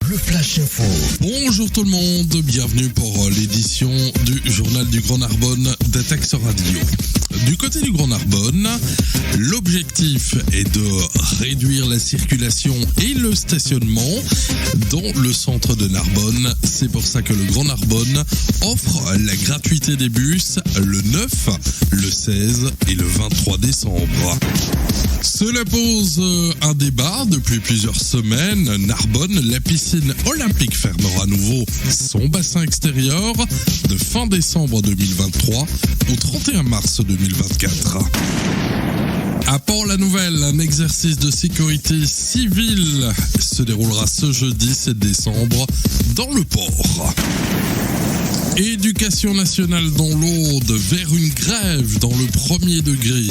le Flash Info. Bonjour tout le monde, bienvenue pour l'édition du Journal du Grand Narbonne d'Attax Radio. Du côté du Grand Narbonne, l'objectif est de réduire la circulation et le stationnement dans le centre de Narbonne. C'est pour ça que le Grand Narbonne offre la gratuité des bus le 9, le 16 et le 23 décembre. Cela pose un débat depuis plusieurs semaines. Narbonne, la piscine olympique fermera à nouveau son bassin extérieur de fin décembre 2023 au 31 mars 2024. À Port-la-Nouvelle, un exercice de sécurité civile se déroulera ce jeudi 7 décembre dans le port. Éducation nationale dans l'Aude vers une grève dans le premier degré.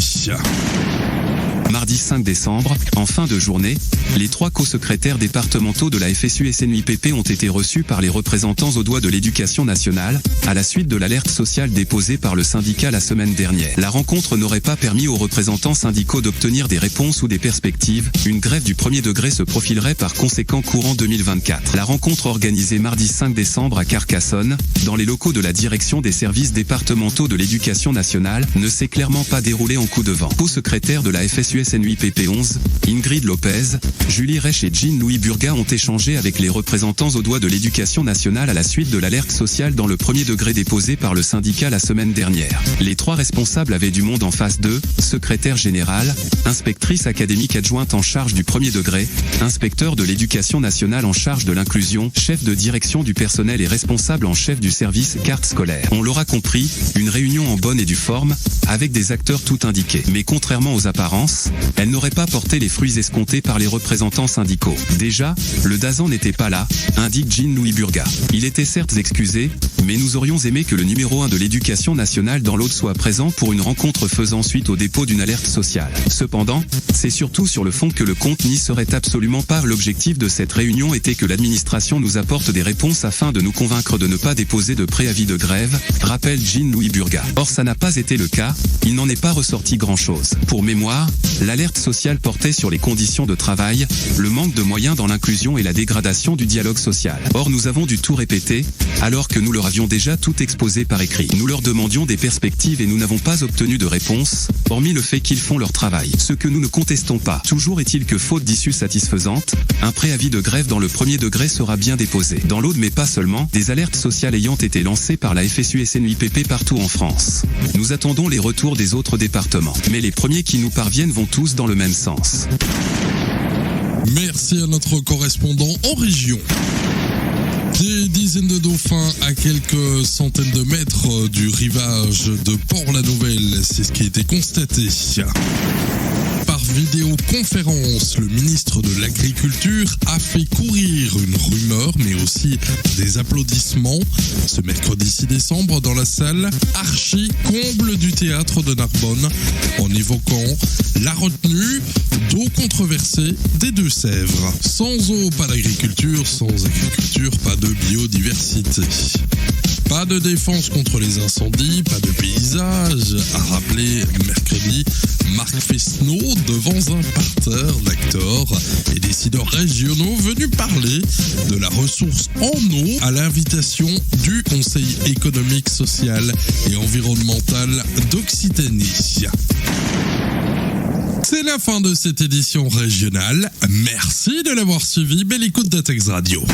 Mardi 5 décembre, en fin de journée, les 3 co-secrétaires départementaux de la FSU-SNUIPP ont été reçus par les représentants au doigt de l'éducation nationale, à la suite de l'alerte sociale déposée par le syndicat la semaine dernière. La rencontre n'aurait pas permis aux représentants syndicaux d'obtenir des réponses ou des perspectives. Une grève du premier degré se profilerait par conséquent courant 2024. La rencontre organisée mardi 5 décembre à Carcassonne, dans les locaux de la direction des services départementaux de l'éducation nationale, ne s'est clairement pas déroulée en coup de vent. Co-secrétaire de la FSU-SNUIPP 11, Ingrid Lopez, Julie Reich et Jean-Louis Burga ont échangé avec les représentants au doigt de l'éducation nationale à la suite de l'alerte sociale dans le premier degré déposée par le syndicat la semaine dernière. Les 3 responsables avaient du monde en face d'eux: secrétaire générale, inspectrice académique adjointe en charge du premier degré, inspecteur de l'éducation nationale en charge de l'inclusion, chef de direction du personnel et responsable en chef du service carte scolaire. On l'aura compris, une réunion en bonne et due forme, avec des acteurs tout indiqués. Mais contrairement aux apparences, elle n'aurait pas porté les fruits escomptés par les représentants syndicaux. Déjà, le DAZAN n'était pas là, indique Jean-Louis Burga. Il était certes excusé, mais nous aurions aimé que le numéro 1 de l'éducation nationale dans l'Aude soit présent pour une rencontre faisant suite au dépôt d'une alerte sociale. Cependant, c'est surtout sur le fond que le compte n'y serait absolument pas. L'objectif de cette réunion était que l'administration nous apporte des réponses afin de nous convaincre de ne pas déposer de préavis de grève, rappelle Jean-Louis Burga. Or ça n'a pas été le cas, il n'en est pas ressorti grand-chose. Pour mémoire, l'alerte sociale portait sur les conditions de travail, le manque de moyens dans l'inclusion et la dégradation du dialogue social. Or nous avons dû tout répéter, alors que nous leur avions déjà tout exposé par écrit. Nous leur demandions des perspectives et nous n'avons pas obtenu de réponse, hormis le fait qu'ils font leur travail. Ce que nous ne contestons pas. Toujours est-il que faute d'issue satisfaisante, un préavis de grève dans le premier degré sera bien déposé. Dans l'Aude mais pas seulement, des alertes sociales ayant été lancées par la FSU-SNUIPP partout en France. Nous attendons les retours des autres départements. Mais les premiers qui nous parviennent vont tous dans le même sens. Merci à notre correspondant en région. Des dizaines de dauphins à quelques centaines de mètres du rivage de Port-la-Nouvelle, c'est ce qui a été constaté. Par vidéoconférence, le ministre de l'Agriculture a fait courir une rumeur, mais aussi des applaudissements, ce mercredi 6 décembre dans la salle archi-comble du théâtre de Narbonne, en évoquant la retenue d'eau controversée des Deux-Sèvres. Sans eau, pas d'agriculture, sans agriculture, pas de biodiversité. Pas de défense contre les incendies, pas de paysage, a rappelé mercredi Marc Fesneau devant un parterre d'acteurs et décideurs régionaux venus parler de la ressource en eau à l'invitation du Conseil économique, social et environnemental d'Occitanie. C'est la fin de cette édition régionale. Merci de l'avoir suivi. Belle écoute d'Attax Radio.